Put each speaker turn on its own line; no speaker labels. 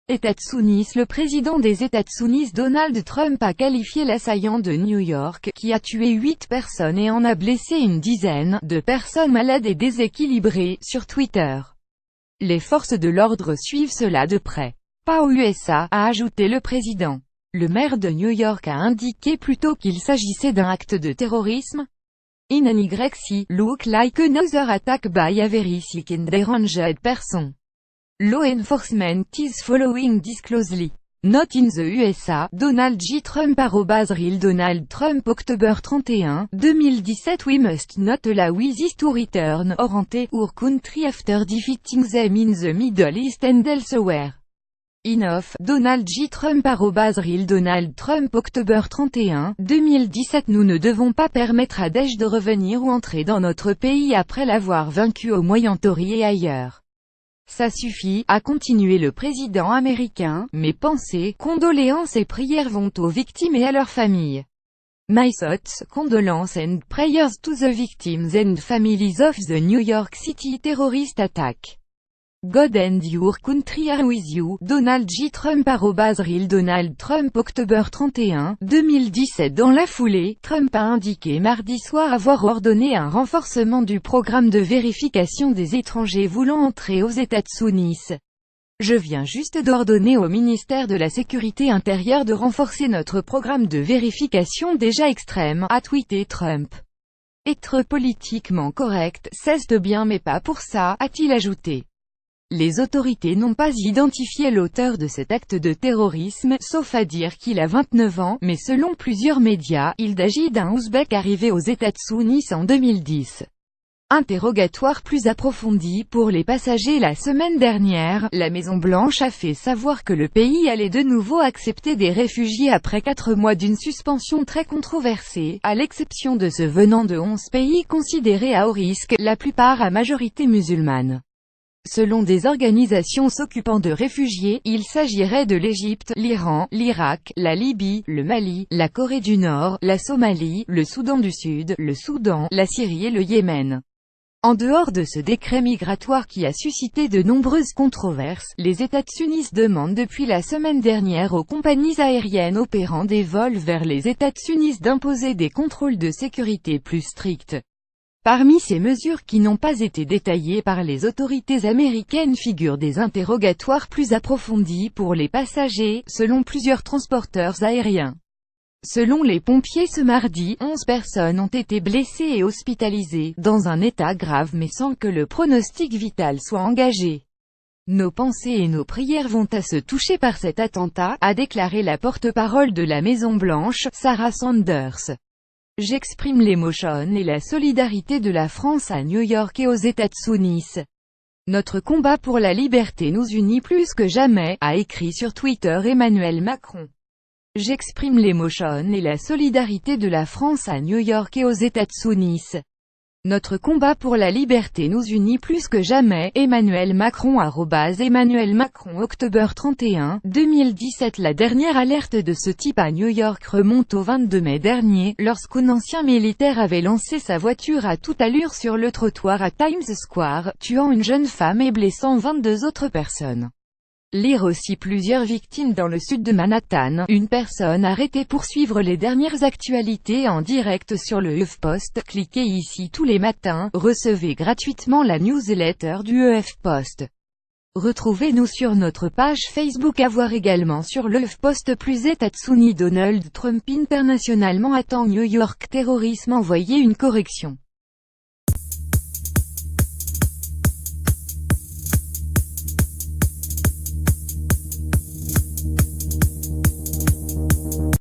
États-Unis. Le président des États-Unis Donald Trump a qualifié l'assaillant de New York, qui a tué 8 personnes et en a blessé une dizaine, de personnes malades et déséquilibrées, sur Twitter. Les forces de l'ordre suivent cela de près. Pas aux USA, a ajouté le président. Le maire de New York a indiqué plus tôt qu'il s'agissait d'un acte de terrorisme. In an YC, look like another attack by a very sick and deranged person. Law enforcement is following this closely. Not in the USA, Donald J. Trump @Real Donald Trump October 31, 2017. We must not allow ISIS to return or enter our country after defeating them in the Middle East and elsewhere. Enough, Donald J. Trump @Real Donald Trump October 31, 2017. Nous ne devons pas permettre à Daesh de revenir ou entrer dans notre pays après l'avoir vaincu au Moyen-Orient et ailleurs. Ça suffit, a continué le président américain, mes pensées, condoléances et prières vont aux victimes et à leurs familles. My thoughts, condolences and prayers to the victims and families of the New York City terrorist attack. God and your country are with you. Donald J. Trump @Real Donald Trump October 31, 2017. Dans la foulée, Trump a indiqué mardi soir avoir ordonné un renforcement du programme de vérification des étrangers voulant entrer aux États-Unis. Je viens juste d'ordonner au ministère de la Sécurité intérieure de renforcer notre programme de vérification déjà extrême, a tweeté Trump. Être politiquement correct, c'est bien mais pas pour ça, a-t-il ajouté. Les autorités n'ont pas identifié l'auteur de cet acte de terrorisme, sauf à dire qu'il a 29 ans, mais selon plusieurs médias, il s'agit d'un Ouzbek arrivé aux États-Unis en 2010. Interrogatoire plus approfondi pour les passagers. La semaine dernière, la Maison-Blanche a fait savoir que le pays allait de nouveau accepter des réfugiés après 4 mois d'une suspension très controversée, à l'exception de ceux venant de 11 pays considérés à haut risque, la plupart à majorité musulmane. Selon des organisations s'occupant de réfugiés, il s'agirait de l'Égypte, l'Iran, l'Irak, la Libye, le Mali, la Corée du Nord, la Somalie, le Soudan du Sud, le Soudan, la Syrie et le Yémen. En dehors de ce décret migratoire qui a suscité de nombreuses controverses, les États-Unis demandent depuis la semaine dernière aux compagnies aériennes opérant des vols vers les États-Unis d'imposer des contrôles de sécurité plus stricts. Parmi ces mesures qui n'ont pas été détaillées par les autorités américaines figurent des interrogatoires plus approfondis pour les passagers, selon plusieurs transporteurs aériens. Selon les pompiers ce mardi, 11 personnes ont été blessées et hospitalisées, dans un état grave mais sans que le pronostic vital soit engagé. Nos pensées et nos prières vont à ceux touchés par cet attentat, a déclaré la porte-parole de la Maison-Blanche, Sarah Sanders. J'exprime l'émotion et la solidarité de la France à New York et aux États-Unis. Notre combat pour la liberté nous unit plus que jamais, a écrit sur Twitter Emmanuel Macron. J'exprime l'émotion et la solidarité de la France à New York et aux États-Unis. Notre combat pour la liberté nous unit plus que jamais. Emmanuel Macron @Emmanuel Macron October 31, 2017. La dernière alerte de ce type à New York remonte au 22 mai dernier, lorsqu'un ancien militaire avait lancé sa voiture à toute allure sur le trottoir à Times Square, tuant une jeune femme et blessant 22 autres personnes. Lire aussi plusieurs victimes dans le sud de Manhattan, une personne arrêtée pour suivre les dernières actualités en direct sur le HuffPost. Cliquez ici tous les matins, recevez gratuitement la newsletter du HuffPost. Retrouvez-nous sur notre page Facebook. À voir également sur le HuffPost plus. États-Unis. Donald Trump internationalement attend New York terrorisme. Envoyez une correction.